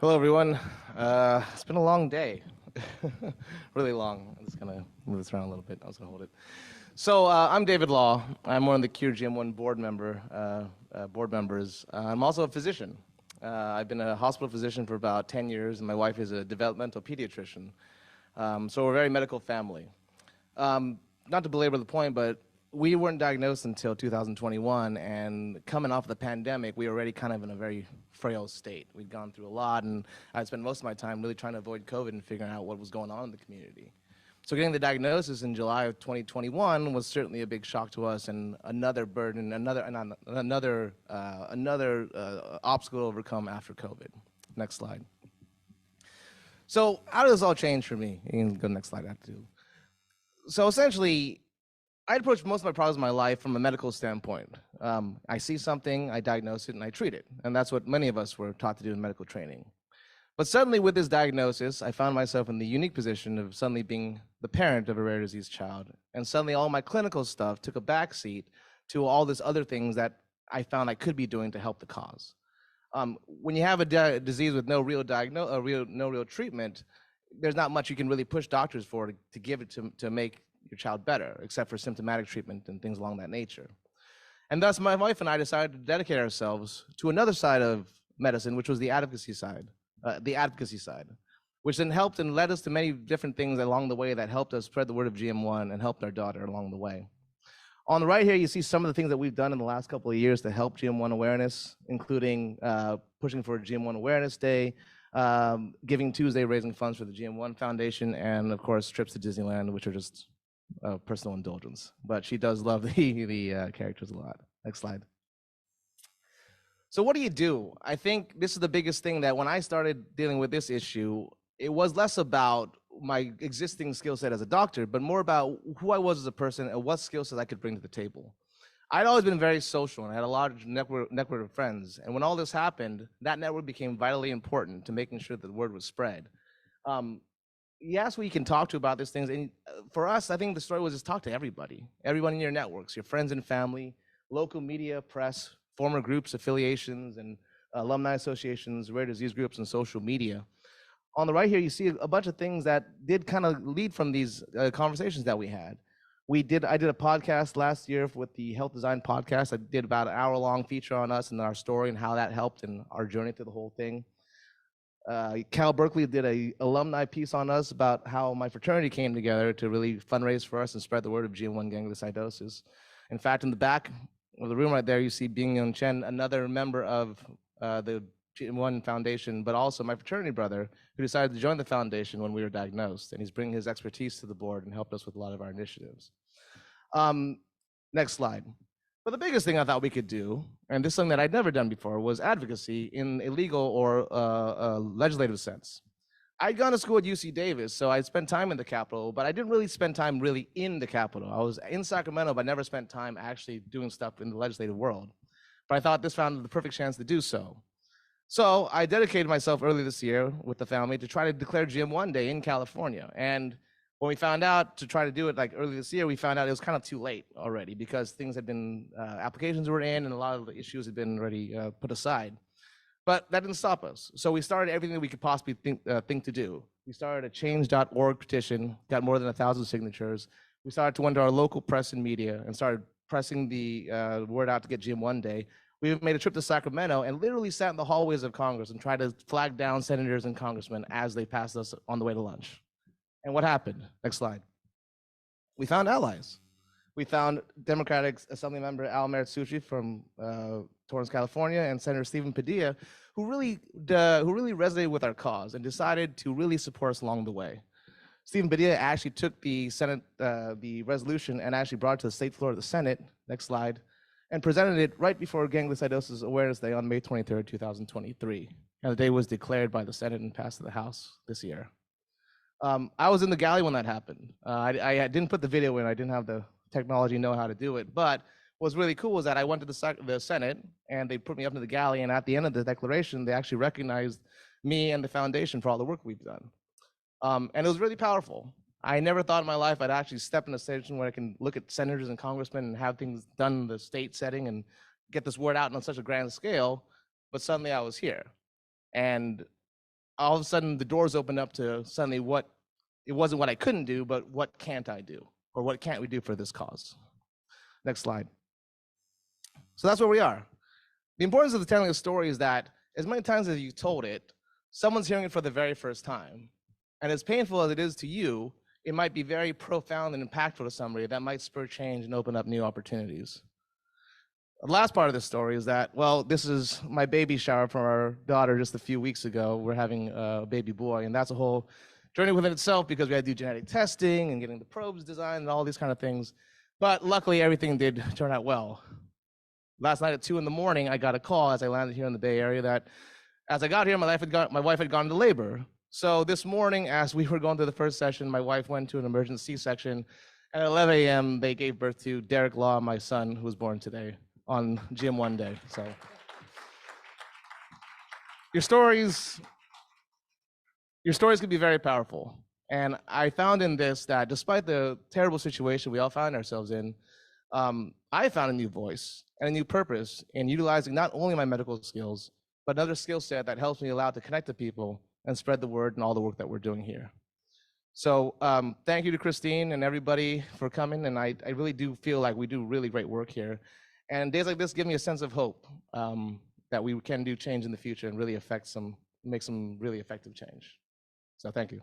Hello, everyone. It's been a long day, really long. I'm just gonna move this around a little bit. I was gonna hold it. I'm David Law. I'm one of the CureGM1 board members. I'm also a physician. I've been a hospital physician for about 10 years, and my wife is a developmental pediatrician. So we're a very medical family. Not to belabor the point, but we weren't diagnosed until 2021, and coming off the pandemic, we were already kind of in a very frail state. We'd gone through a lot, and I'd spent most of my time really trying to avoid COVID and figuring out what was going on in the community. So getting the diagnosis in July of 2021 was certainly a big shock to us, and another burden, another obstacle to overcome after COVID. Next slide. So how does this all change for me? You can go to the next slide after. So essentially, I approach most of my problems in my life from a medical standpoint. I see something, I diagnose it, and I treat it. And that's what many of us were taught to do in medical training. But suddenly with this diagnosis, I found myself in the unique position of suddenly being the parent of a rare disease child. And suddenly all my clinical stuff took a backseat to all these other things that I found I could be doing to help the cause. When you have a disease with no real treatment, there's not much you can really push doctors for to give it to make your child better, except for symptomatic treatment and things along that nature. And thus, my wife and I decided to dedicate ourselves to another side of medicine, which was the advocacy side, which then helped and led us to many different things along the way that helped us spread the word of GM1 and helped our daughter along the way. On the right here, you see some of the things that we've done in the last couple of years to help GM1 awareness, including pushing for a GM1 Awareness Day, Giving Tuesday, raising funds for the GM1 Foundation, and of course, trips to Disneyland, which are just personal indulgence. But she does love the characters a lot. Next slide. So what do? I think this is the biggest thing, that when I started dealing with this issue, it was less about my existing skill set as a doctor, but more about who I was as a person and what skill sets I could bring to the table. I'd always been very social and had a large network of friends. And when all this happened, that network became vitally important to making sure that the word was spread. Yes, we can talk to about these things. And for us, I think the story was just talk to everybody in your networks, your friends and family, local media, press, former groups, affiliations, and alumni associations, rare disease groups, and social media. On the right here, you see a bunch of things that did kind of lead from these conversations that we had. I did a podcast last year with the Health Design Podcast. I did about an hour-long feature on us and our story and how that helped in our journey through the whole thing. Cal Berkeley did an alumni piece on us about how my fraternity came together to really fundraise for us and spread the word of GM1 gangliosidosis. In fact, in the back of the room right there, you see Bing Young Chen, another member of the GM1 Foundation, but also my fraternity brother, who decided to join the foundation when we were diagnosed. And he's bringing his expertise to the board and helped us with a lot of our initiatives. Next slide. But the biggest thing I thought we could do, and this is something that I'd never done before, was advocacy in a legal or legislative sense. I'd gone to school at UC Davis, so I spent time in the Capitol, but I didn't really spend time really in the Capitol. I was in Sacramento, but never spent time actually doing stuff in the legislative world. But I thought this found the perfect chance to do so. So I dedicated myself early this year with the family to try to declare GM1 Day in California. And when we found out to try to do it like early this year, we found out it was kind of too late already, because things had been, applications were in and a lot of the issues had been already put aside. But that didn't stop us. So we started everything that we could possibly think to do. We started a change.org petition, got more than 1,000 signatures. We started to went to our local press and media and started pressing the word out to get GM1 Day. We made a trip to Sacramento and literally sat in the hallways of Congress and tried to flag down senators and congressmen as they passed us on the way to lunch. And what happened? Next slide. We found allies. We found Democratic Assembly Member Al Maritsucci from Torrance, California, and Senator Stephen Padilla, who really resonated with our cause and decided to really support us along the way. Stephen Padilla actually took the Senate, the resolution, and actually brought it to the state floor of the Senate. Next slide. And presented it right before Gangliosidosis Awareness Day on May 23rd, 2023. And the day was declared by the Senate and passed to the House this year. I was in the galley when that happened. I didn't put the video in. I didn't have the technology know how to do it. But what's really cool was that I went to the Senate and they put me up into the galley. And at the end of the declaration, they actually recognized me and the foundation for all the work we've done. And it was really powerful. I never thought in my life I'd actually step in a station where I can look at senators and congressmen and have things done in the state setting and get this word out on such a grand scale. But suddenly I was here. And all of a sudden the doors opened up to suddenly it wasn't what I couldn't do, but what can't I do? Or what can't we do for this cause? Next slide. So that's where we are. The importance of the telling a story is that as many times as you told it, someone's hearing it for the very first time. And as painful as it is to you, it might be very profound and impactful to somebody that might spur change and open up new opportunities. The last part of the story is that, well, this is my baby shower for our daughter just a few weeks ago. We're having a baby boy, and that's a whole journey within itself because we had to do genetic testing and getting the probes designed and all these kind of things. But luckily, everything did turn out well. Last night at 2 in the morning, I got a call as I landed here in the Bay Area that as I got here, my wife had gone into labor. So this morning, as we were going through the first session, my wife went to an emergency C-section. And at 11 a.m., they gave birth to DavidLaw, my son, who was born today on GM1 day. So your stories can be very powerful. And I found in this that despite the terrible situation we all found ourselves in, I found a new voice and a new purpose in utilizing not only my medical skills, but another skill set that helps me allow to connect to people and spread the word and all the work that we're doing here. So thank you to Christine and everybody for coming. And I really do feel like we do really great work here. And days like this give me a sense of hope that we can do change in the future and really make some really effective change. So thank you.